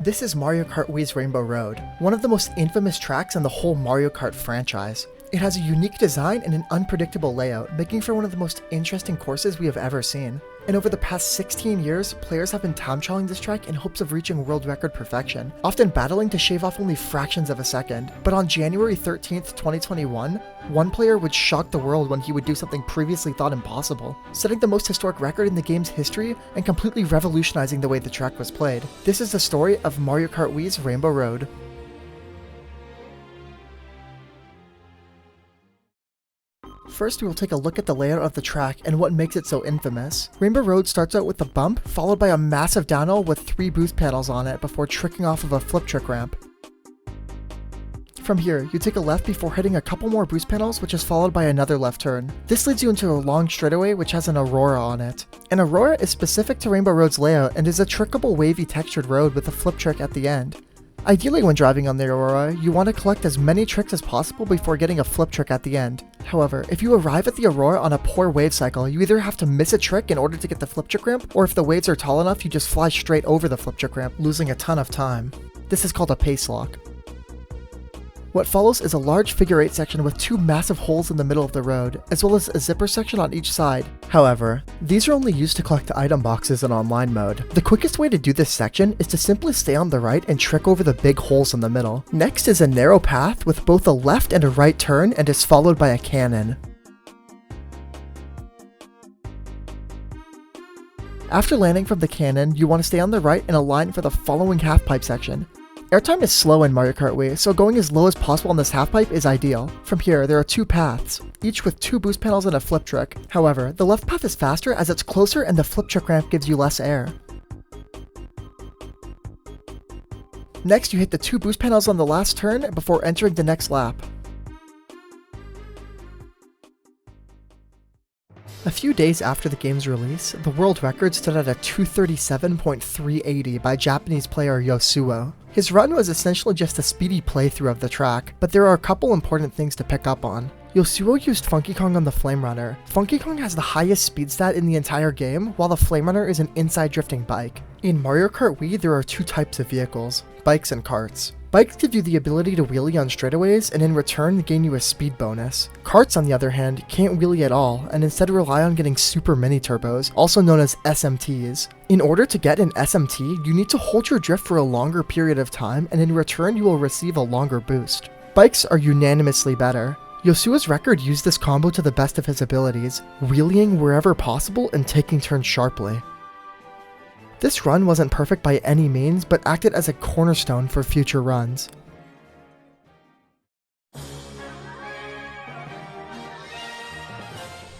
This is Mario Kart Wii's Rainbow Road, one of the most infamous tracks in the whole Mario Kart franchise. It has a unique design and an unpredictable layout, making for one of the most interesting courses we have ever seen. And over the past 16 years, players have been time trialing this track in hopes of reaching world record perfection, often battling to shave off only fractions of a second. But on January 13th, 2021, one player would shock the world when he would do something previously thought impossible, setting the most historic record in the game's history and completely revolutionizing the way the track was played. This is the story of Mario Kart Wii's Rainbow Road. First, we will take a look at the layout of the track and what makes it so infamous. Rainbow Road starts out with a bump, followed by a massive downhill with 3 boost panels on it before tricking off of a flip trick ramp. From here, you take a left before hitting a couple more boost panels, which is followed by another left turn. This leads you into a long straightaway which has an Aurora on it. An Aurora is specific to Rainbow Road's layout and is a trickable wavy textured road with a flip trick at the end. Ideally, when driving on the Aurora, you want to collect as many tricks as possible before getting a flip trick at the end. However, if you arrive at the Aurora on a poor wave cycle, you either have to miss a trick in order to get the flip trick ramp, or if the waves are tall enough, you just fly straight over the flip trick ramp, losing a ton of time. This is called a pace lock. What follows is a large figure 8 section with 2 massive holes in the middle of the road, as well as a zipper section on each side. However, these are only used to collect item boxes in online mode. The quickest way to do this section is to simply stay on the right and trick over the big holes in the middle. Next is a narrow path with both a left and a right turn and is followed by a cannon. After landing from the cannon, you want to stay on the right and align for the following half-pipe section. Airtime is slow in Mario Kart Wii, so going as low as possible on this half-pipe is ideal. From here, there are 2 paths, each with 2 boost panels and a flip trick. However, the left path is faster as it's closer and the flip trick ramp gives you less air. Next, you hit the 2 boost panels on the last turn before entering the next lap. A few days after the game's release, the world record stood at a 237.380 by Japanese player Yasuo. His run was essentially just a speedy playthrough of the track, but there are a couple important things to pick up on. Yasuo used Funky Kong on the Flame Runner. Funky Kong has the highest speed stat in the entire game, while the Flame Runner is an inside drifting bike. In Mario Kart Wii, there are 2 types of vehicles, bikes and karts. Bikes give you the ability to wheelie on straightaways and in return gain you a speed bonus. Karts, on the other hand, can't wheelie at all and instead rely on getting super mini turbos, also known as SMTs. In order to get an SMT, you need to hold your drift for a longer period of time and in return you will receive a longer boost. Bikes are unanimously better. Yasuo's record used this combo to the best of his abilities, wheeling wherever possible and taking turns sharply. This run wasn't perfect by any means, but acted as a cornerstone for future runs.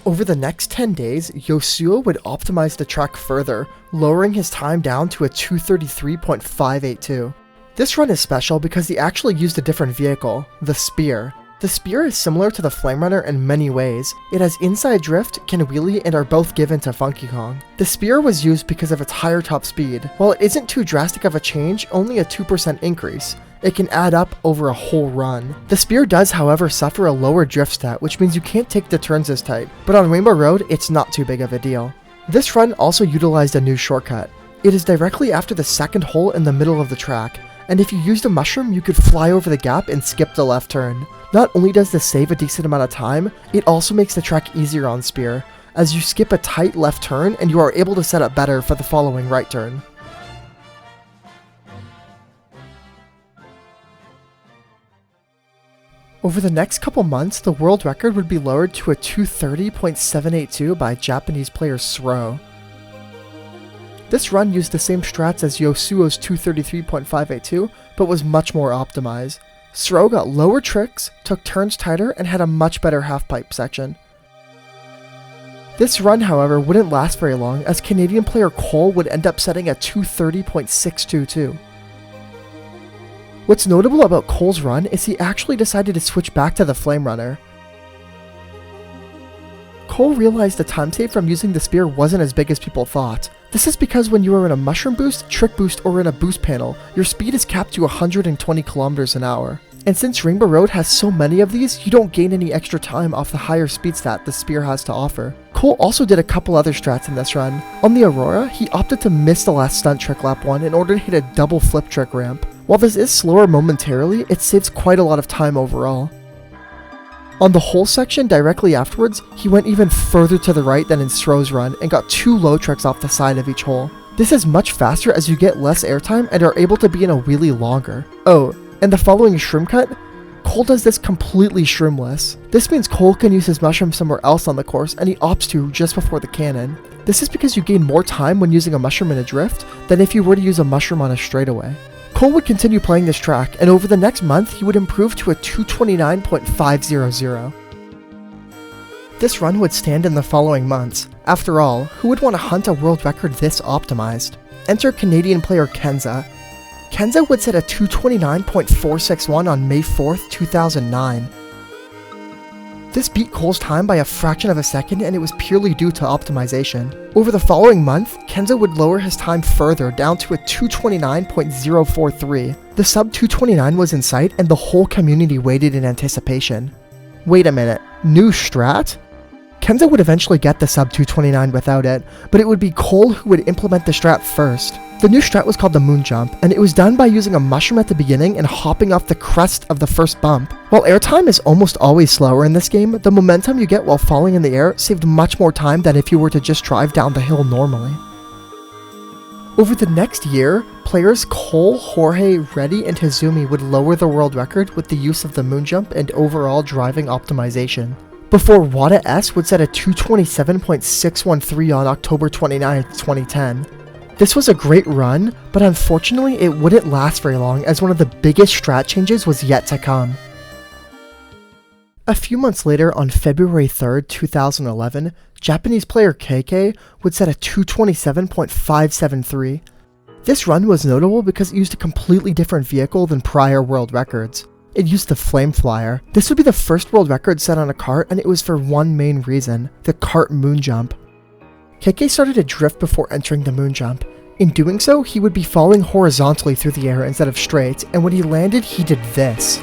Over the next 10 days, Yasuo would optimize the track further, lowering his time down to a 233.582. This run is special because he actually used a different vehicle, the Spear. The Spear is similar to the Flame Runner in many ways. It has inside drift, can wheelie, and are both given to Funky Kong. The Spear was used because of its higher top speed. While it isn't too drastic of a change, only a 2% increase. It can add up over a whole run. The Spear does, however, suffer a lower drift stat, which means you can't take the turns as tight, but on Rainbow Road, it's not too big of a deal. This run also utilized a new shortcut. It is directly after the second hole in the middle of the track, and if you used a mushroom, you could fly over the gap and skip the left turn. Not only does this save a decent amount of time, it also makes the track easier on Spear, as you skip a tight left turn and you are able to set up better for the following right turn. Over the next couple months, the world record would be lowered to a 230.782 by Japanese player Sro. This run used the same strats as Yasuo's 233.582, but was much more optimized. Sro got lower tricks, took turns tighter, and had a much better half-pipe section. This run, however, wouldn't last very long, as Canadian player Cole would end up setting a 230.622. What's notable about Cole's run is he actually decided to switch back to the Flame Runner. Cole realized the time save from using the Spear wasn't as big as people thought. This is because when you are in a mushroom boost, trick boost, or in a boost panel, your speed is capped to 120 km an hour. And since Rainbow Road has so many of these, you don't gain any extra time off the higher speed stat the spear has to offer. Cole also did a couple other strats in this run. On the Aurora, he opted to miss the last stunt trick lap 1 in order to hit a double flip trick ramp. While this is slower momentarily, it saves quite a lot of time overall. On the hole section directly afterwards, he went even further to the right than in Stroh's run and got 2 low tricks off the side of each hole. This is much faster as you get less airtime and are able to be in a wheelie longer. Oh, and the following shroom cut, Cole does this completely shroomless. This means Cole can use his mushroom somewhere else on the course and he opts to just before the cannon. This is because you gain more time when using a mushroom in a drift than if you were to use a mushroom on a straightaway. Cole would continue playing this track, and over the next month he would improve to a 229.500. This run would stand in the following months. After all, who would want to hunt a world record this optimized? Enter Canadian player Kenza. Kenza would set a 229.461 on May 4th, 2009. This beat Cole's time by a fraction of a second, and it was purely due to optimization. Over the following month, Kenza would lower his time further down to a 229.043. The sub 229 was in sight and the whole community waited in anticipation. Wait a minute, new strat? Kenza would eventually get the sub 229 without it, but it would be Cole who would implement the strat first. The new strat was called the moon jump, and it was done by using a mushroom at the beginning and hopping off the crest of the first bump. While airtime is almost always slower in this game, the momentum you get while falling in the air saved much more time than if you were to just drive down the hill normally. Over the next year, players Cole, Jorge, Reddy, and Hizumi would lower the world record with the use of the moon jump and overall driving optimization, before Wada S would set a 227.613 on October 29, 2010. This was a great run, but unfortunately it wouldn't last very long as one of the biggest strat changes was yet to come. A few months later, on February 3rd, 2011, Japanese player KK would set a 227.573. This run was notable because it used a completely different vehicle than prior world records. It used the Flame Flyer. This would be the first world record set on a kart, and it was for one main reason, the kart moon jump. KK started to drift before entering the moon jump. In doing so, he would be falling horizontally through the air instead of straight, and when he landed, he did this.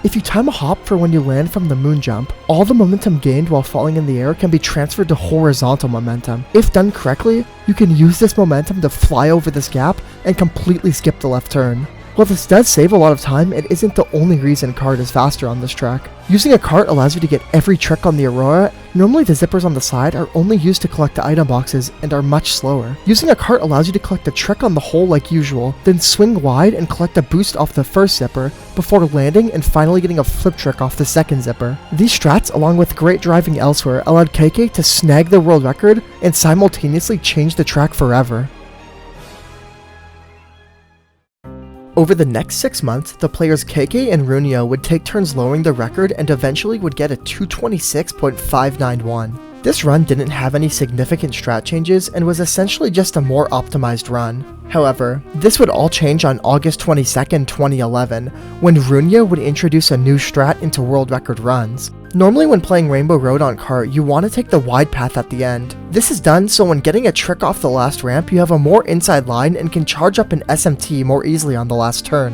If you time a hop for when you land from the moon jump, all the momentum gained while falling in the air can be transferred to horizontal momentum. If done correctly, you can use this momentum to fly over this gap and completely skip the left turn. While this does save a lot of time, it isn't the only reason kart is faster on this track. Using a kart allows you to get every trick on the Aurora. Normally the zippers on the side are only used to collect the item boxes and are much slower. Using a kart allows you to collect a trick on the hole like usual, then swing wide and collect a boost off the first zipper, before landing and finally getting a flip trick off the second zipper. These strats, along with great driving elsewhere, allowed KK to snag the world record and simultaneously change the track forever. Over the next 6 months, the players KK and Runio would take turns lowering the record and eventually would get a 226.591. This run didn't have any significant strat changes and was essentially just a more optimized run. However, this would all change on August 22nd, 2011, when Runio would introduce a new strat into world record runs. Normally when playing Rainbow Road on kart, you want to take the wide path at the end. This is done so when getting a trick off the last ramp, you have a more inside line and can charge up an SMT more easily on the last turn.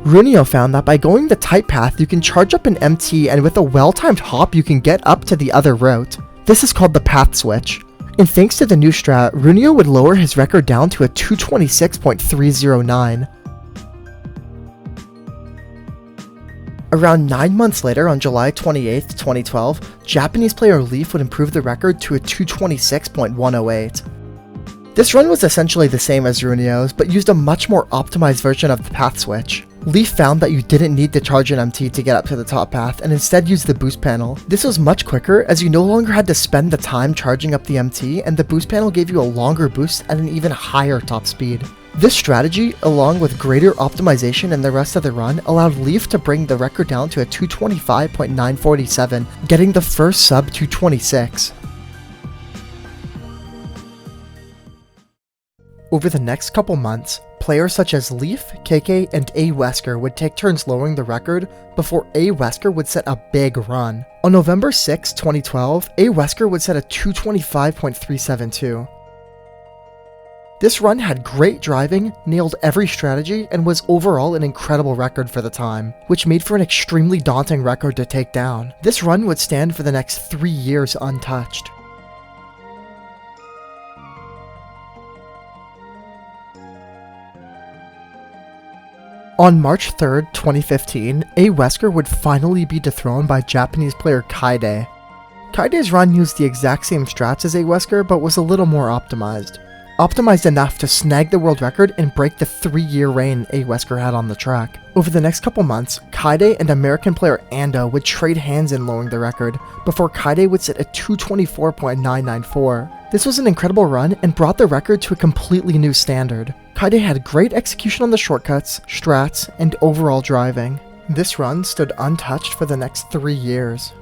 Runio found that by going the tight path, you can charge up an MT, and with a well-timed hop, you can get up to the other route. This is called the path switch. And thanks to the new strat, Runio would lower his record down to a 226.309. Around 9 months later, on July 28, 2012, Japanese player Leaf would improve the record to a 226.108. This run was essentially the same as Runio's, but used a much more optimized version of the path switch. Leaf found that you didn't need to charge an MT to get up to the top path, and instead used the boost panel. This was much quicker, as you no longer had to spend the time charging up the MT, and the boost panel gave you a longer boost at an even higher top speed. This strategy, along with greater optimization in the rest of the run, allowed Leaf to bring the record down to a 225.947, getting the first sub 226. Over the next couple months, players such as Leaf, KK, and A. Wesker would take turns lowering the record before A. Wesker would set a big run. On November 6, 2012, A. Wesker would set a 225.372. This run had great driving, nailed every strategy, and was overall an incredible record for the time, which made for an extremely daunting record to take down. This run would stand for the next 3 years untouched. On March 3rd, 2015, A. Wesker would finally be dethroned by Japanese player Kaide. Kaide's run used the exact same strats as A. Wesker, but was a little more optimized. Optimized enough to snag the world record and break the 3-year reign A. Wesker had on the track. Over the next couple months, Kaide and American player Ando would trade hands in lowering the record, before Kaide would set a 224.994. This was an incredible run and brought the record to a completely new standard. Kaide had great execution on the shortcuts, strats, and overall driving. This run stood untouched for the next 3 years.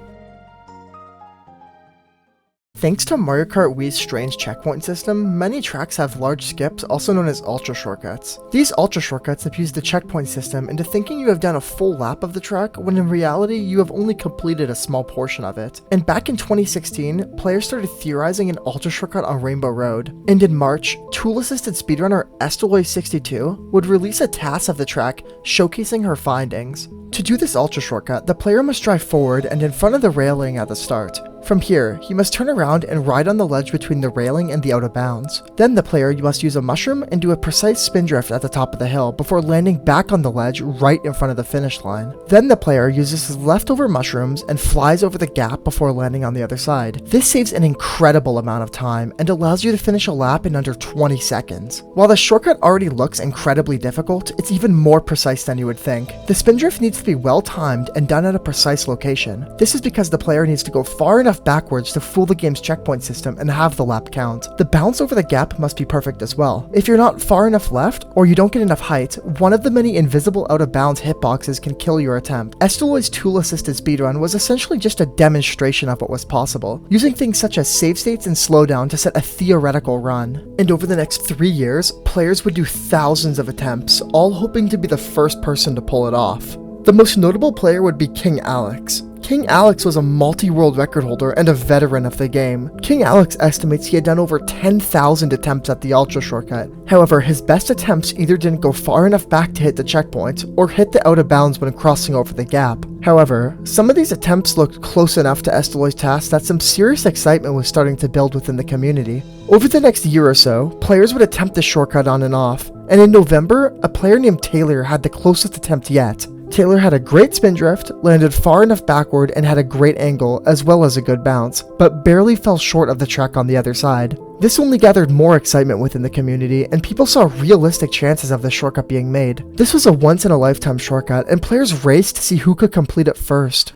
Thanks to Mario Kart Wii's strange checkpoint system, many tracks have large skips, also known as ultra shortcuts. These ultra shortcuts abuse the checkpoint system into thinking you have done a full lap of the track, when in reality you have only completed a small portion of it. And back in 2016, players started theorizing an ultra shortcut on Rainbow Road. And in March, tool-assisted speedrunner Estoloy62 would release a task of the track showcasing her findings. To do this ultra shortcut, the player must drive forward and in front of the railing at the start. From here, he must turn around and ride on the ledge between the railing and the out of bounds. Then the player must use a mushroom and do a precise spin drift at the top of the hill before landing back on the ledge right in front of the finish line. Then the player uses his leftover mushrooms and flies over the gap before landing on the other side. This saves an incredible amount of time and allows you to finish a lap in under 20 seconds. While the shortcut already looks incredibly difficult, it's even more precise than you would think. The spin drift needs to be well timed and done at a precise location. This is because the player needs to go far enough backwards to fool the game's checkpoint system and have the lap count. The bounce over the gap must be perfect as well. If you're not far enough left, or you don't get enough height, one of the many invisible out-of-bounds hitboxes can kill your attempt. Estoloy's tool-assisted speedrun was essentially just a demonstration of what was possible, using things such as save states and slowdown to set a theoretical run. And over the next 3 years, players would do thousands of attempts, all hoping to be the first person to pull it off. The most notable player would be King Alex. King Alex was a multi-world record holder and a veteran of the game. King Alex estimates he had done over 10,000 attempts at the ultra shortcut. However, his best attempts either didn't go far enough back to hit the checkpoint, or hit the out of bounds when crossing over the gap. However, some of these attempts looked close enough to Estoloy's task that some serious excitement was starting to build within the community. Over the next year or so, players would attempt the shortcut on and off, and in November, a player named Taylor had the closest attempt yet. Taylor had a great spin drift, landed far enough backward and had a great angle as well as a good bounce, but barely fell short of the track on the other side. This only gathered more excitement within the community, and people saw realistic chances of the shortcut being made. This was a once-in-a-lifetime shortcut, and players raced to see who could complete it first.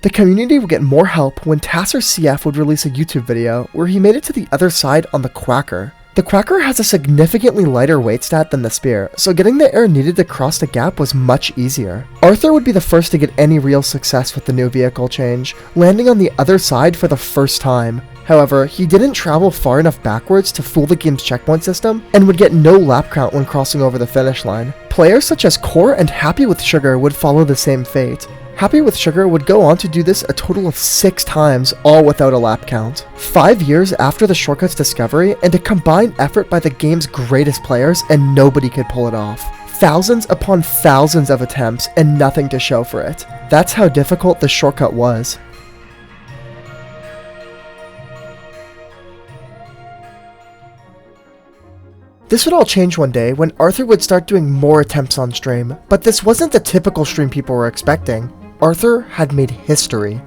The community would get more help when Tasser CF would release a YouTube video where he made it to the other side on the Quacker. The Quacker has a significantly lighter weight stat than the Spear, so getting the air needed to cross the gap was much easier. Arthur would be the first to get any real success with the new vehicle change, landing on the other side for the first time. However, he didn't travel far enough backwards to fool the game's checkpoint system, and would get no lap count when crossing over the finish line. Players such as Core and Happy with Sugar would follow the same fate. Happy with Sugar would go on to do this a total of 6 times, all without a lap count. 5 years after the shortcut's discovery, and a combined effort by the game's greatest players, and nobody could pull it off. Thousands upon thousands of attempts, and nothing to show for it. That's how difficult the shortcut was. This would all change one day when Arthur would start doing more attempts on stream, but this wasn't the typical stream people were expecting. Arthur had made history.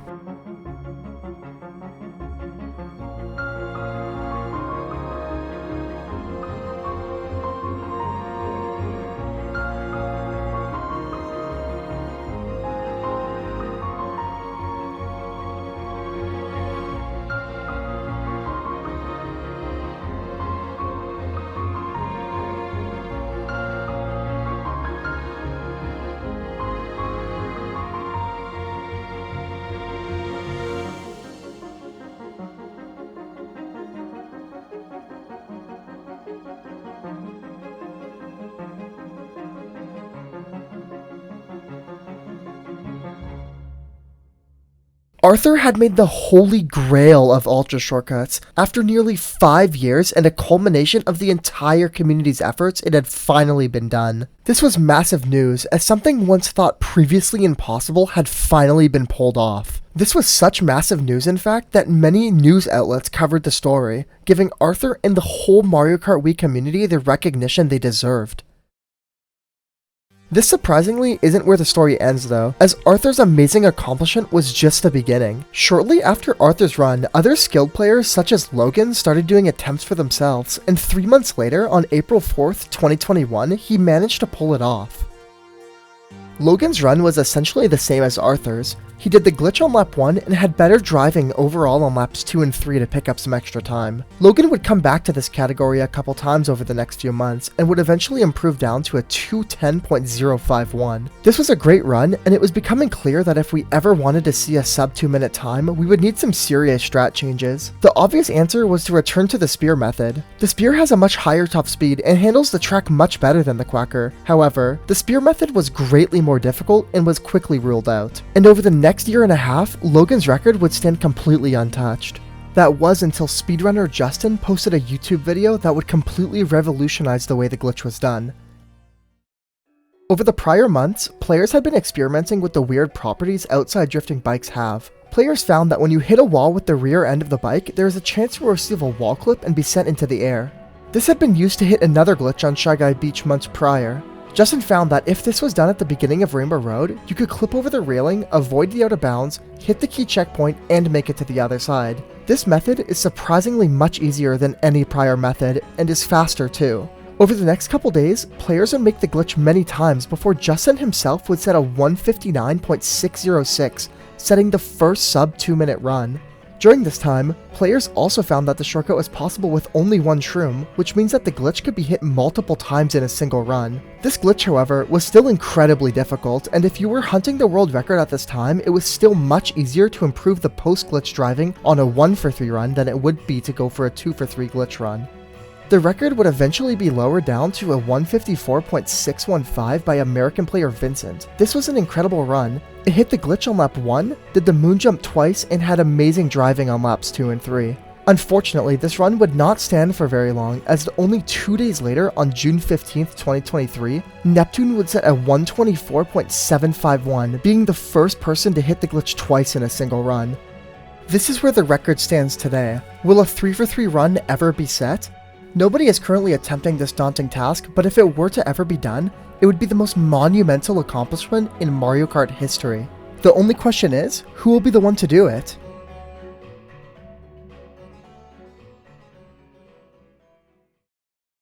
Arthur had made the holy grail of ultra shortcuts. After nearly 5 years and a culmination of the entire community's efforts, it had finally been done. This was massive news, as something once thought previously impossible had finally been pulled off. This was such massive news, in fact, that many news outlets covered the story, giving Arthur and the whole Mario Kart Wii community the recognition they deserved. This surprisingly isn't where the story ends though, as Arthur's amazing accomplishment was just the beginning. Shortly after Arthur's run, other skilled players such as Logan started doing attempts for themselves, and 3 months later, on April 4th, 2021, he managed to pull it off. Logan's run was essentially the same as Arthur's. He did the glitch on lap 1 and had better driving overall on laps 2 and 3 to pick up some extra time. Logan would come back to this category a couple times over the next few months and would eventually improve down to a 2:10.051. This was a great run, and it was becoming clear that if we ever wanted to see a sub 2 minute time, we would need some serious strat changes. The obvious answer was to return to the spear method. The spear has a much higher top speed and handles the track much better than the quacker. However, the spear method was greatly more difficult and was quickly ruled out. And over the next year and a half, Logan's record would stand completely untouched. That was until speedrunner Justin posted a YouTube video that would completely revolutionize the way the glitch was done. Over the prior months, players had been experimenting with the weird properties outside drifting bikes have. Players found that when you hit a wall with the rear end of the bike, there is a chance you will receive a wall clip and be sent into the air. This had been used to hit another glitch on Shy Guy Beach months prior. Justin found that if this was done at the beginning of Rainbow Road, you could clip over the railing, avoid the out of bounds, hit the key checkpoint, and make it to the other side. This method is surprisingly much easier than any prior method, and is faster too. Over the next couple days, players would make the glitch many times before Justin himself would set a 1:59.606, setting the first sub 2 minute run. During this time, players also found that the shortcut was possible with only one shroom, which means that the glitch could be hit multiple times in a single run. This glitch, however, was still incredibly difficult, and if you were hunting the world record at this time, it was still much easier to improve the post-glitch driving on a 1-for-3 run than it would be to go for a 2-for-3 glitch run. The record would eventually be lowered down to a 154.615 by American player Vincent. This was an incredible run. It hit the glitch on lap 1, did the moon jump twice, and had amazing driving on laps 2 and 3. Unfortunately, this run would not stand for very long, as only 2 days later, on June 15th, 2023, Neptune would set a 124.751, being the first person to hit the glitch twice in a single run. This is where the record stands today. Will a 3-for-3 run ever be set? Nobody is currently attempting this daunting task, but if it were to ever be done, it would be the most monumental accomplishment in Mario Kart history. The only question is, who will be the one to do it?